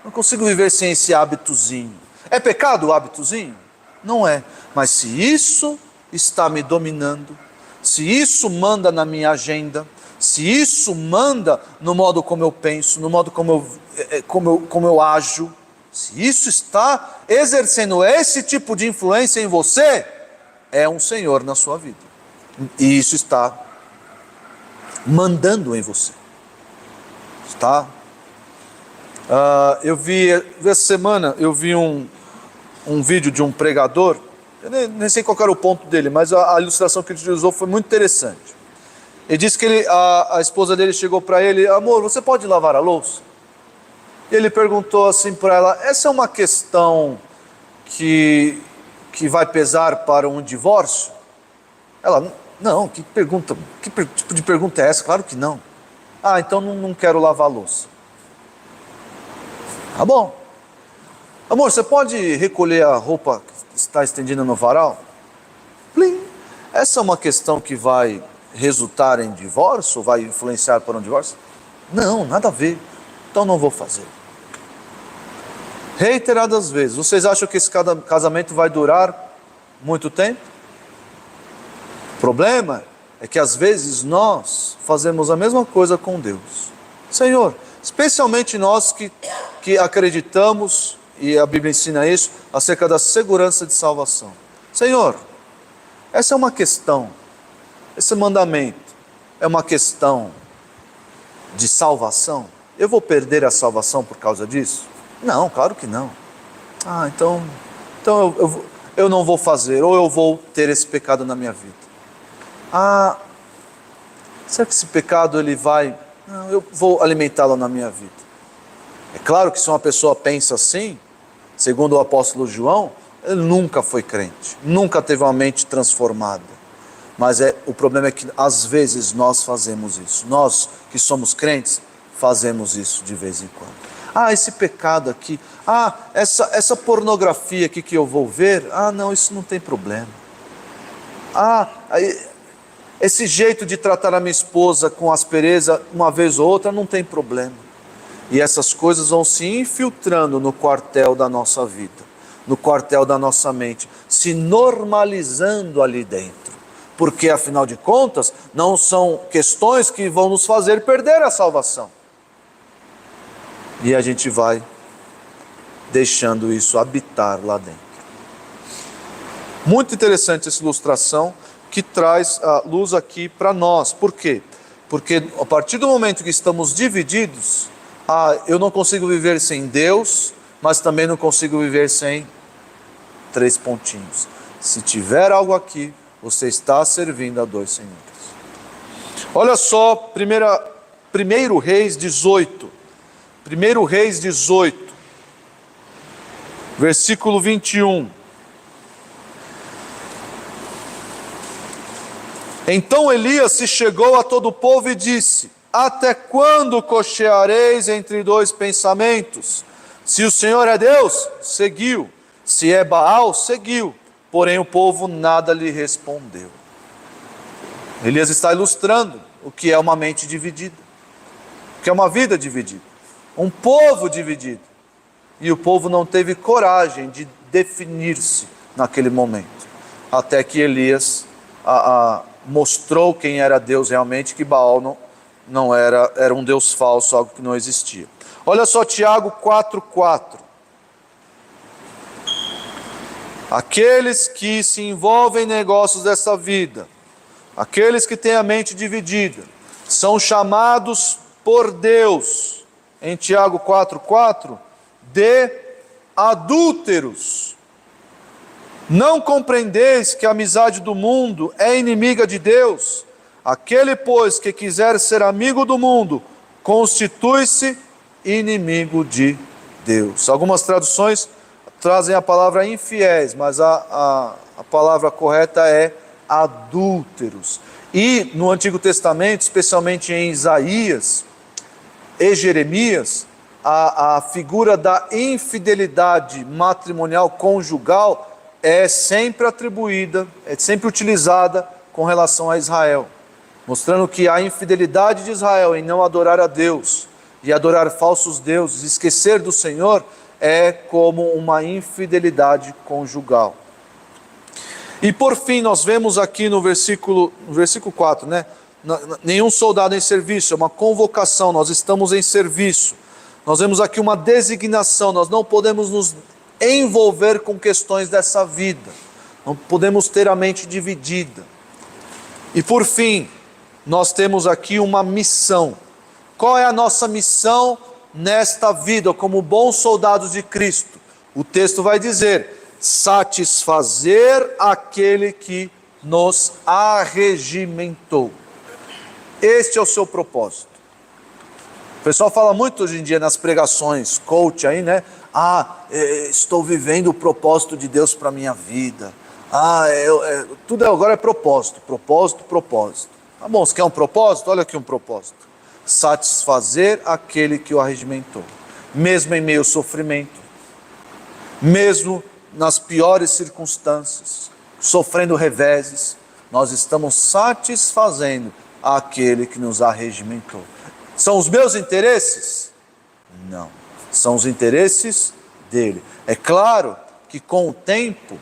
Não consigo viver sem esse hábitozinho. É pecado o hábitozinho? Não é. Mas se isso está me dominando, se isso manda na minha agenda, se isso manda no modo como eu penso, no modo como eu ajo, se isso está exercendo esse tipo de influência em você, é um Senhor na sua vida. E isso está mandando em você. Está? Essa semana eu vi um vídeo de um pregador. Eu nem sei qual era o ponto dele, mas a ilustração que ele usou foi muito interessante. Ele disse que a esposa dele chegou para ele: amor, você pode lavar a louça? E ele perguntou assim para ela: essa é uma questão que vai pesar para um divórcio? Ela: não, que tipo de pergunta é essa? Claro que não. Então não quero lavar a louça. Tá bom. Amor, você pode recolher a roupa que está estendida no varal? Plim. Essa é uma questão que vai resultar em divórcio? Vai influenciar para um divórcio? Não, nada a ver. Então não vou fazer. Reiteradas vezes. Vocês acham que esse casamento vai durar muito tempo? O problema é que às vezes nós fazemos a mesma coisa com Deus. Senhor, especialmente nós que acreditamos, e a Bíblia ensina isso, acerca da segurança de salvação. Senhor, essa é uma questão, esse mandamento é uma questão de salvação? Eu vou perder a salvação por causa disso? Não, claro que não. Então eu não vou fazer, ou eu vou ter esse pecado na minha vida. Será que esse pecado ele vai... Não, eu vou alimentá-lo na minha vida. É claro que se uma pessoa pensa assim, segundo o apóstolo João, ele nunca foi crente, nunca teve uma mente transformada. Mas o problema é que às vezes nós fazemos isso. Nós que somos crentes, fazemos isso de vez em quando. Esse pecado aqui, essa pornografia aqui que eu vou ver, não, isso não tem problema. Esse jeito de tratar a minha esposa com aspereza uma vez ou outra, não tem problema. E essas coisas vão se infiltrando no quartel da nossa vida, no quartel da nossa mente, se normalizando ali dentro. Porque, afinal de contas, não são questões que vão nos fazer perder a salvação. E a gente vai deixando isso habitar lá dentro. Muito interessante essa ilustração, que traz a luz aqui para nós. Por quê? Porque a partir do momento que estamos divididos, eu não consigo viver sem Deus, mas também não consigo viver sem 3 pontinhos. Se tiver algo aqui, você está servindo a dois senhores. Olha só, 1 Reis 18. 1 Reis 18, versículo 21. Então Elias se chegou a todo o povo e disse: Até quando cocheareis entre dois pensamentos? Se o Senhor é Deus, seguiu. Se é Baal, seguiu. Porém o povo nada lhe respondeu. Elias está ilustrando o que é uma mente dividida, o que é uma vida dividida, um povo dividido. E o povo não teve coragem de definir-se naquele momento, até que Elias mostrou quem era Deus realmente, que Baal não era um Deus falso, algo que não existia. Olha só Tiago 4,4. Aqueles que se envolvem em negócios dessa vida, aqueles que têm a mente dividida, são chamados por Deus, em Tiago 4,4, de adúlteros. Não compreendeis que a amizade do mundo é inimiga de Deus? Aquele, pois, que quiser ser amigo do mundo, constitui-se inimigo de Deus. Algumas traduções trazem a palavra infiéis, mas a palavra correta é adúlteros. E no Antigo Testamento, especialmente em Isaías e Jeremias, a figura da infidelidade matrimonial, conjugal, é sempre atribuída, é sempre utilizada com relação a Israel, mostrando que a infidelidade de Israel em não adorar a Deus e adorar falsos deuses, esquecer do Senhor, é como uma infidelidade conjugal. E por fim, nós vemos aqui no versículo 4, né? Nenhum soldado em serviço, é uma convocação, nós estamos em serviço. Nós vemos aqui uma designação, nós não podemos nos envolver com questões dessa vida, não podemos ter a mente dividida. E por fim, nós temos aqui uma missão. Qual é a nossa missão nesta vida, como bons soldados de Cristo? O texto vai dizer: satisfazer aquele que nos arregimentou. Este é o seu propósito. O pessoal fala muito hoje em dia nas pregações, coach aí, né? Estou vivendo o propósito de Deus para a minha vida. Tudo agora é propósito. Tá bom, você quer um propósito? Olha aqui um propósito. Satisfazer aquele que o arregimentou. Mesmo em meio ao sofrimento, mesmo nas piores circunstâncias, sofrendo reveses, nós estamos satisfazendo aquele que nos arregimentou. São os meus interesses? Não. São os interesses dele. É claro que com o tempo,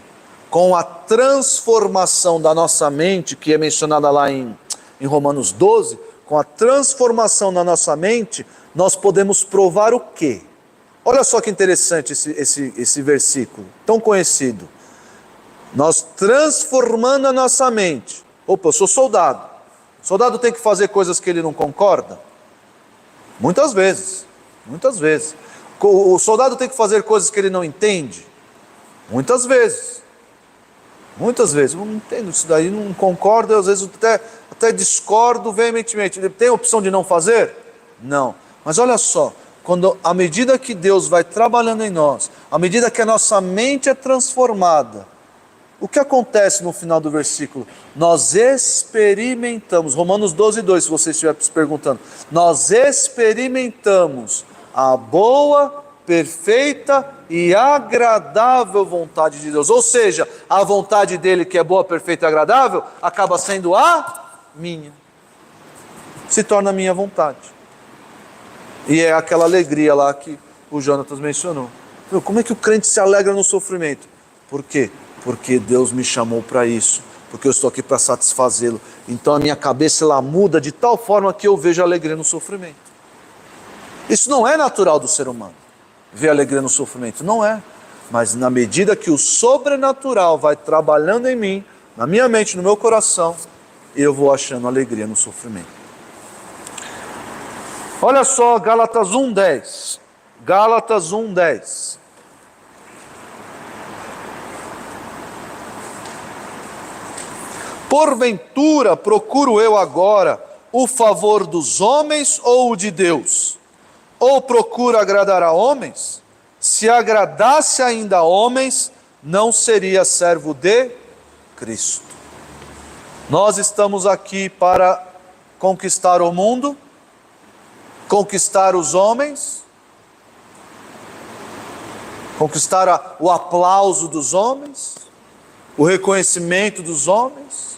com a transformação da nossa mente, que é mencionada lá em Romanos 12, com a transformação da nossa mente, nós podemos provar o quê? Olha só que interessante esse versículo, tão conhecido. Nós transformando a nossa mente. Opa, eu sou soldado. O soldado tem que fazer coisas que ele não concorda? Muitas vezes. O soldado tem que fazer coisas que ele não entende? Muitas vezes. Eu não entendo isso daí, não concordo, às vezes até discordo veementemente. Ele tem a opção de não fazer? Não. Mas olha só, à medida que Deus vai trabalhando em nós, à medida que a nossa mente é transformada, o que acontece no final do versículo? Nós experimentamos, Romanos 12:2, se você estiver se perguntando, nós experimentamos a boa, perfeita e agradável vontade de Deus. Ou seja, a vontade dele, que é boa, perfeita e agradável, acaba sendo a minha. Se torna a minha vontade. E é aquela alegria lá que o Jonatas mencionou. Como é que o crente se alegra no sofrimento? Por quê? Porque Deus me chamou para isso. Porque eu estou aqui para satisfazê-lo. Então a minha cabeça ela muda de tal forma que eu vejo alegria no sofrimento. Isso não é natural do ser humano, ver alegria no sofrimento. Não é. Mas na medida que o sobrenatural vai trabalhando em mim, na minha mente, no meu coração, eu vou achando alegria no sofrimento. Olha só Gálatas 1:10. Gálatas 1:10. Porventura procuro eu agora o favor dos homens ou o de Deus? Ou procuro agradar a homens? Se agradasse ainda a homens, não seria servo de Cristo. Nós estamos aqui para conquistar o mundo? Conquistar os homens, conquistar o aplauso dos homens, o reconhecimento dos homens,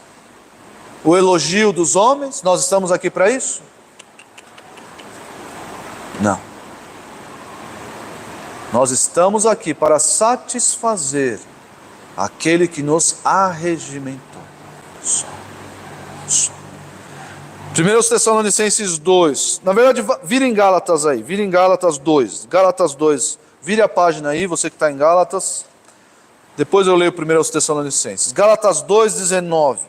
o elogio dos homens. Nós estamos aqui para isso? Não. Nós estamos aqui para satisfazer aquele que nos arregimentou. Só. 1 Tessalonicenses 2. Na verdade, vira em Gálatas aí. Vira em Gálatas 2. Gálatas 2. Vire a página aí, você que está em Gálatas. Depois eu leio 1 Tessalonicenses. Gálatas 2:19.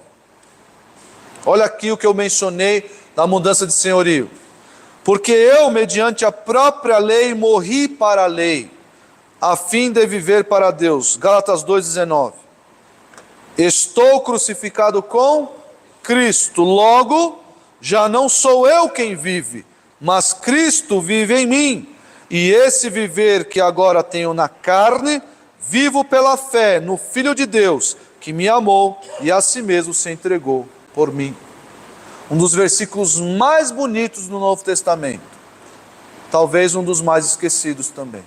Olha aqui o que eu mencionei da mudança de senhorio. Porque eu, mediante a própria lei, morri para a lei, a fim de viver para Deus. Gálatas 2:19. Estou crucificado com Cristo, logo, já não sou eu quem vive, mas Cristo vive em mim. E esse viver que agora tenho na carne, vivo pela fé no Filho de Deus, que me amou e a si mesmo se entregou por mim. Um dos versículos mais bonitos do Novo Testamento. Talvez um dos mais esquecidos também.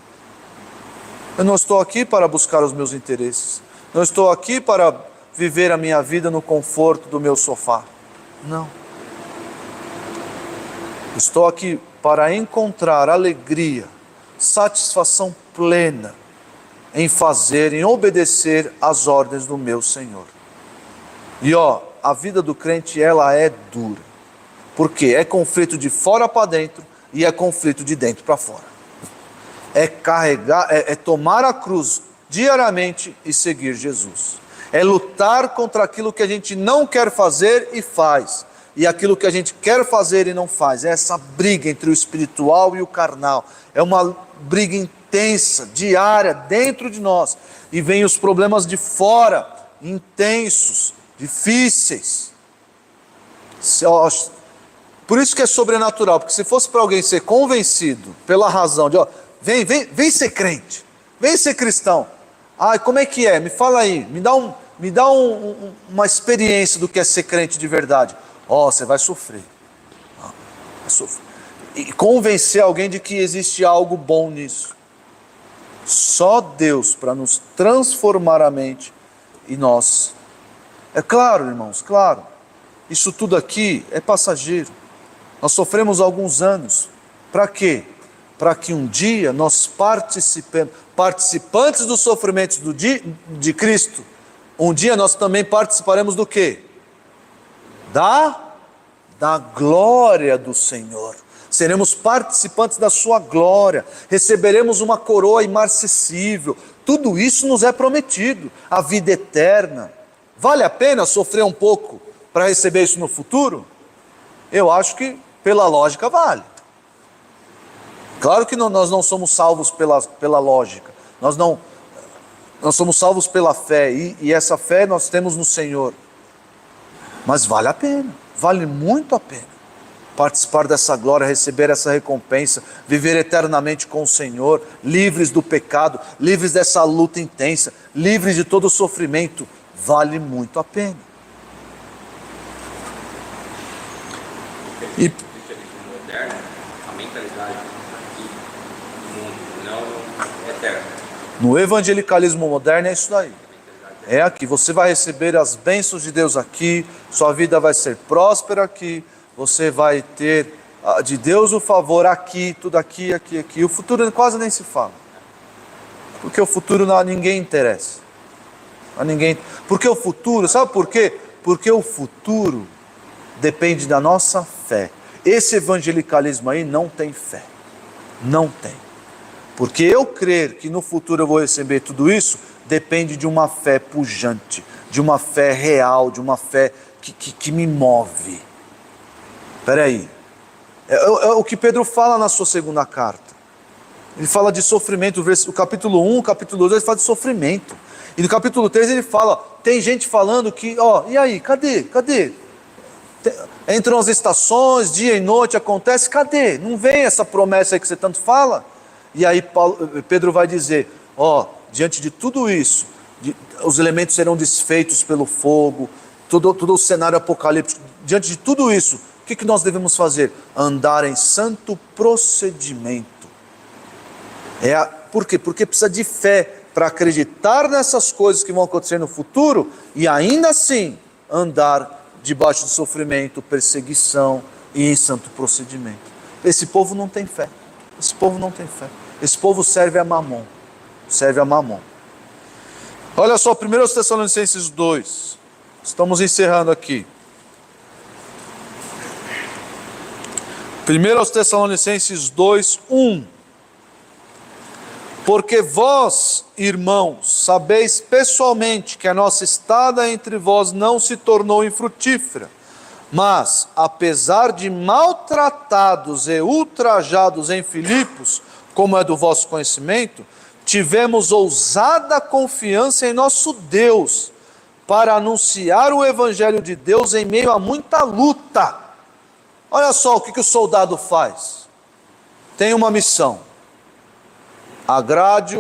Eu não estou aqui para buscar os meus interesses. Não estou aqui para viver a minha vida no conforto do meu sofá. Não. Estou aqui para encontrar alegria, satisfação plena em fazer, em obedecer às ordens do meu Senhor. E a vida do crente, ela é dura. Porque é conflito de fora para dentro e é conflito de dentro para fora. É carregar, é tomar a cruz diariamente e seguir Jesus. É lutar contra aquilo que a gente não quer fazer e faz. E aquilo que a gente quer fazer e não faz. É essa briga entre o espiritual e o carnal. É uma briga intensa, diária, dentro de nós. E vem os problemas de fora, intensos, difíceis. Por isso que é sobrenatural. Porque se fosse para alguém ser convencido pela razão de, vem ser crente, vem ser cristão. Como é que é? Me fala aí, me dá uma experiência do que é ser crente de verdade. Você vai sofrer. Vai sofrer. E convencer alguém de que existe algo bom nisso. Só Deus para nos transformar a mente e nós. É claro, irmãos, claro. Isso tudo aqui é passageiro. Nós sofremos alguns anos. Para quê? Para que um dia nós participantes dos sofrimentos de Cristo, um dia nós também participaremos do quê? Da glória do Senhor. Seremos participantes da sua glória. Receberemos uma coroa imarcessível. Tudo isso nos é prometido. A vida eterna. Vale a pena sofrer um pouco para receber isso no futuro? Eu acho que, pela lógica, vale. Claro que nós não somos salvos pela lógica. Nós somos salvos pela fé. E essa fé nós temos no Senhor. Mas vale a pena, vale muito a pena participar dessa glória, receber essa recompensa, viver eternamente com o Senhor, livres do pecado, livres dessa luta intensa, livres de todo o sofrimento. Vale muito a pena. E moderno, a mentalidade aqui do mundo não é eterna. No evangelicalismo moderno é isso daí. É aqui, você vai receber as bênçãos de Deus aqui, sua vida vai ser próspera aqui, você vai ter de Deus o favor aqui, tudo aqui. O futuro quase nem se fala. Porque o futuro a ninguém interessa. Porque o futuro, sabe por quê? Porque o futuro depende da nossa fé. Esse evangelicalismo aí não tem fé. Não tem. Porque eu crer que no futuro eu vou receber tudo isso, depende de uma fé pujante, de uma fé real, de uma fé que me move. Espera aí. É o que Pedro fala na sua segunda carta. Ele fala de sofrimento, o capítulo 1, o capítulo 2, ele fala de sofrimento. E no capítulo 3 ele fala, tem gente falando que, e aí, cadê? Entram as estações, dia e noite, acontece, cadê? Não vem essa promessa aí que você tanto fala? E aí Pedro vai dizer, diante de tudo isso, os elementos serão desfeitos pelo fogo, todo o cenário apocalíptico, diante de tudo isso, O que nós devemos fazer? Andar em santo procedimento. Por quê? Porque precisa de fé para acreditar nessas coisas que vão acontecer no futuro e ainda assim andar debaixo do sofrimento, perseguição e em santo procedimento. Esse povo não tem fé. Esse povo não tem fé. Esse povo serve a Mamon. Serve a Mamon. Olha só, 1 Tessalonicenses 2. Estamos encerrando aqui. 1 Tessalonicenses 2, 1. Porque vós, irmãos, sabeis pessoalmente que a nossa estada entre vós não se tornou infrutífera, mas, apesar de maltratados e ultrajados em Filipos, como é do vosso conhecimento, tivemos ousada confiança em nosso Deus, para anunciar o Evangelho de Deus em meio a muita luta. Olha só o que o soldado faz. Tem uma missão. Agrade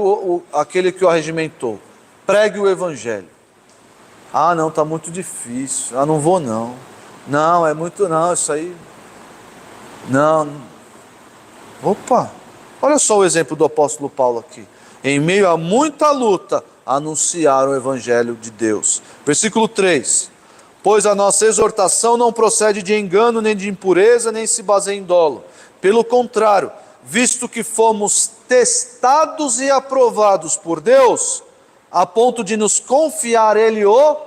aquele que o arregimentou. Pregue o Evangelho. Ah, não, está muito difícil. Ah, não vou não. Não, é muito... Não, isso aí... Não. Opa! Olha só o exemplo do apóstolo Paulo aqui. Em meio a muita luta, anunciar o Evangelho de Deus. Versículo 3. Pois a nossa exortação não procede de engano, nem de impureza, nem se baseia em dolo. Pelo contrário, visto que fomos testados e aprovados por Deus, a ponto de nos confiar Ele o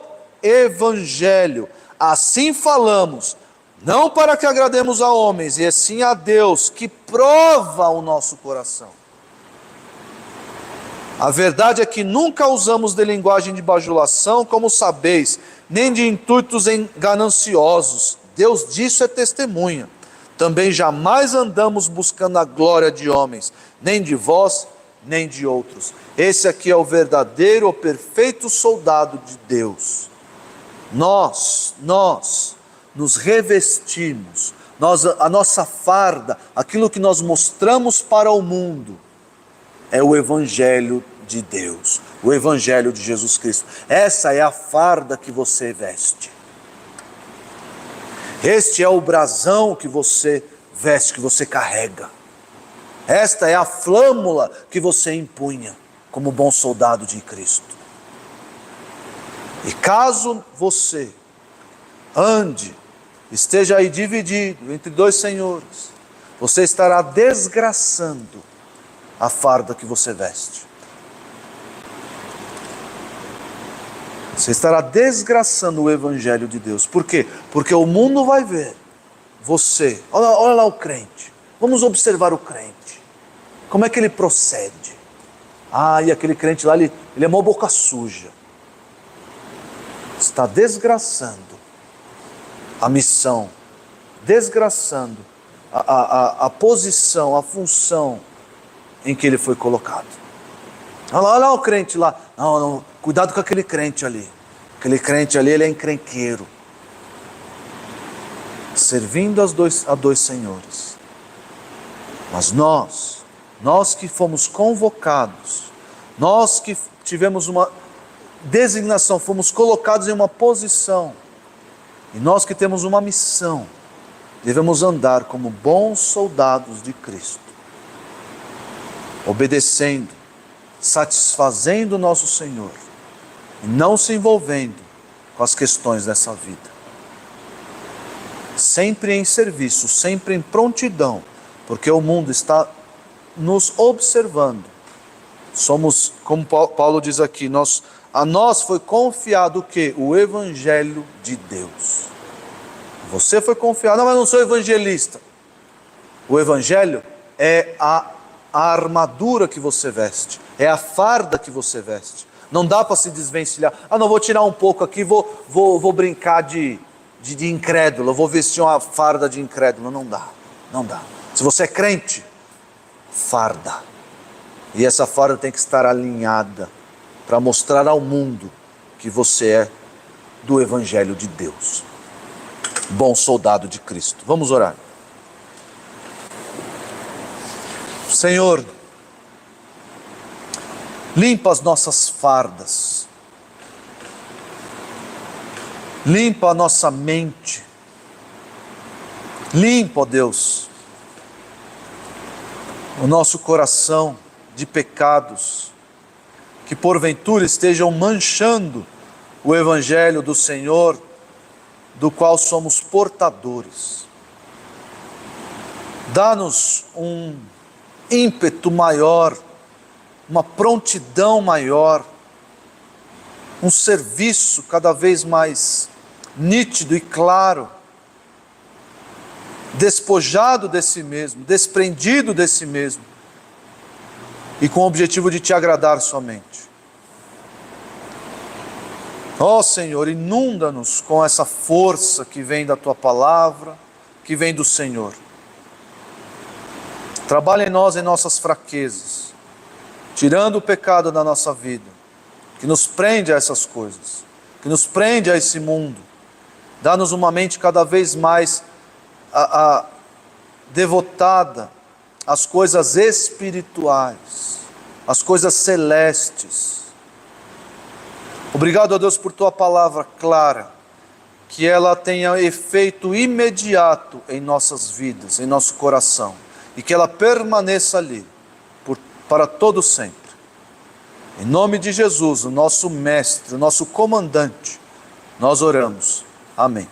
Evangelho. Assim falamos, não para que agrademos a homens, e sim a Deus, que prova o nosso coração. A verdade é que nunca usamos de linguagem de bajulação, como sabeis, nem de intuitos gananciosos. Deus disso é testemunha. Também jamais andamos buscando a glória de homens, nem de vós, nem de outros. Esse aqui é o verdadeiro, o perfeito soldado de Deus. Nós nos revestimos, a nossa farda, aquilo que nós mostramos para o mundo, é o Evangelho de Deus, o Evangelho de Jesus Cristo. Essa é a farda que você veste. Este é o brasão que você veste, que você carrega. Esta é a flâmula que você empunha como bom soldado de Cristo. E caso você esteja aí dividido entre dois senhores, você estará desgraçando a farda que você veste. Você estará desgraçando o Evangelho de Deus. Por quê? Porque o mundo vai ver você. Olha lá o crente. Vamos observar o crente. Como é que ele procede? Ah, e aquele crente lá, ele é mó boca suja. Está desgraçando a missão, desgraçando a posição, a função em que ele foi colocado. Olha lá o crente lá. Não, cuidado com aquele crente ali. Aquele crente ali, ele é encrenqueiro. Servindo a dois senhores. Mas nós que fomos convocados, nós que tivemos uma designação, fomos colocados em uma posição, e nós que temos uma missão, devemos andar como bons soldados de Cristo, obedecendo, satisfazendo o nosso Senhor, e não se envolvendo com as questões dessa vida. Sempre em serviço, sempre em prontidão, porque o mundo está nos observando. Somos, como Paulo diz aqui, a nós foi confiado o quê? O Evangelho de Deus. Você foi confiado, não, mas eu não sou evangelista. O Evangelho é a armadura que você veste, é a farda que você veste. Não dá para se desvencilhar. Não, vou tirar um pouco aqui, vou brincar de incrédulo, vou vestir uma farda de incrédulo. Não dá. Se você é crente, farda. E essa farda tem que estar alinhada para mostrar ao mundo que você é do Evangelho de Deus. Bom soldado de Cristo. Vamos orar. Senhor, limpa as nossas fardas. Limpa a nossa mente. Limpa, ó Deus, o nosso coração de pecados que porventura estejam manchando o Evangelho do Senhor, do qual somos portadores. Dá-nos um ímpeto maior, uma prontidão maior, um serviço cada vez mais nítido e claro, despojado de si mesmo, desprendido de si mesmo, e com o objetivo de te agradar somente. Ó Senhor, inunda-nos com essa força que vem da Tua Palavra, que vem do Senhor. Trabalha em nós, em nossas fraquezas, tirando o pecado da nossa vida, que nos prende a essas coisas, que nos prende a esse mundo. Dá-nos uma mente cada vez mais devotada às coisas espirituais, às coisas celestes. Obrigado a Deus por Tua Palavra clara, que ela tenha efeito imediato em nossas vidas, em nosso coração, e que ela permaneça ali, para todo sempre. Em nome de Jesus, o nosso mestre, o nosso comandante, nós oramos. Amém.